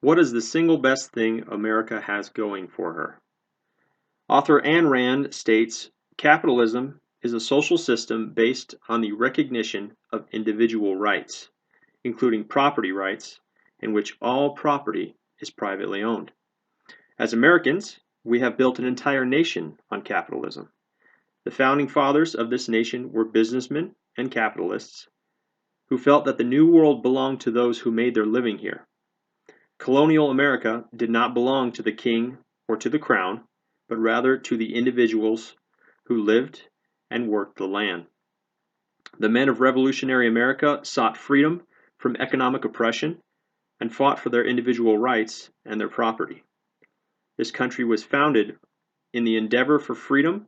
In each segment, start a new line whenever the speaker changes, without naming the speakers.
What is the single best thing America has going for her? Author Ayn Rand states, capitalism is a social system based on the recognition of individual rights, including property rights, in which all property is privately owned. As Americans, we have built an entire nation on capitalism. The founding fathers of this nation were businessmen and capitalists who felt that the New World belonged to those who made their living here. Colonial America did not belong to the king or to the crown, but rather to the individuals who lived and worked the land. The men of revolutionary America sought freedom from economic oppression and fought for their individual rights and their property. This country was founded in the endeavor for freedom,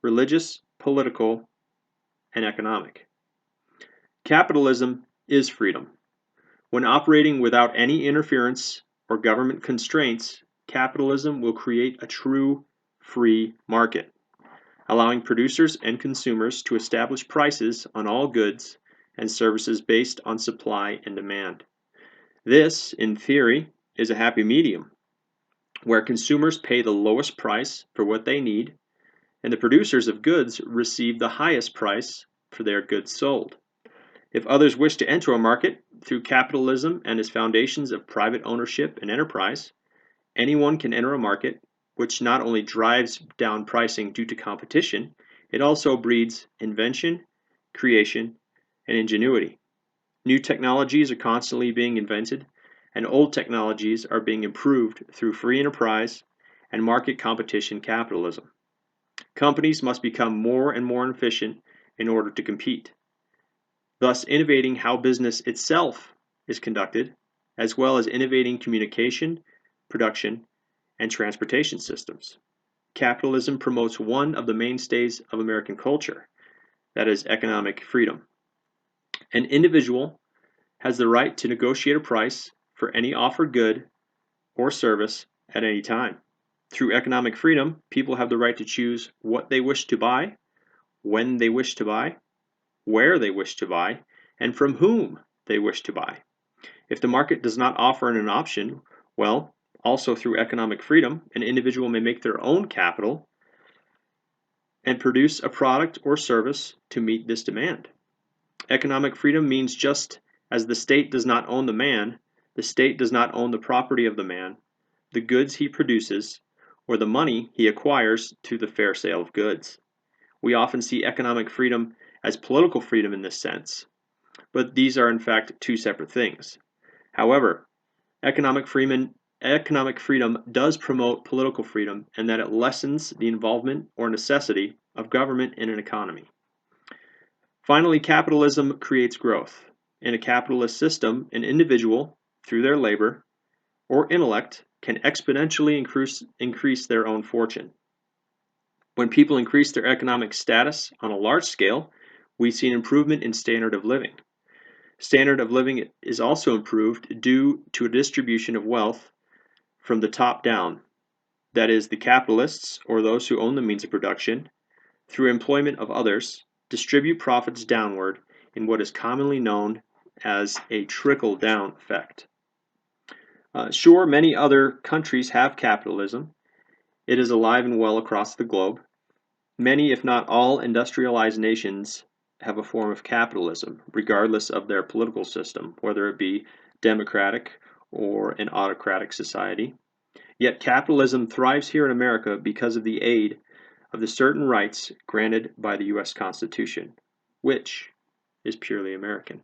religious, political, and economic. Capitalism is freedom. When operating without any interference or government constraints, capitalism will create a true free market, allowing producers and consumers to establish prices on all goods and services based on supply and demand. This, in theory, is a happy medium, where consumers pay the lowest price for what they need, and the producers of goods receive the highest price for their goods sold. If others wish to enter a market through capitalism and its foundations of private ownership and enterprise, anyone can enter a market, which not only drives down pricing due to competition, it also breeds invention, creation, and ingenuity. New technologies are constantly being invented, and old technologies are being improved through free enterprise and market competition capitalism. Companies must become more and more efficient in order to compete, thus innovating how business itself is conducted, as well as innovating communication, production, and transportation systems. Capitalism promotes one of the mainstays of American culture, that is economic freedom. An individual has the right to negotiate a price for any offered good or service at any time. Through economic freedom, people have the right to choose what they wish to buy, when they wish to buy, where they wish to buy, and from whom they wish to buy. If the market does not offer an option, well, also through economic freedom, an individual may make their own capital and produce a product or service to meet this demand. Economic freedom means just as the state does not own the man, the state does not own the property of the man, the goods he produces, or the money he acquires through the fair sale of goods. We often see economic freedom as political freedom in this sense, but these are in fact two separate things. However, economic freedom does promote political freedom in that it lessens the involvement or necessity of government in an economy. Finally, capitalism creates growth. In a capitalist system, an individual, through their labor or intellect, can exponentially increase their own fortune. When people increase their economic status on a large scale, we see an improvement in standard of living. Standard of living is also improved due to a distribution of wealth from the top down, that is, the capitalists, or those who own the means of production, through employment of others, distribute profits downward in what is commonly known as a trickle-down effect. Sure, many other countries have capitalism. It is alive and well across the globe. Many, if not all, industrialized nations have a form of capitalism, regardless of their political system, whether it be democratic or an autocratic society. Yet capitalism thrives here in America because of the aid of the certain rights granted by the U.S. Constitution, which is purely American.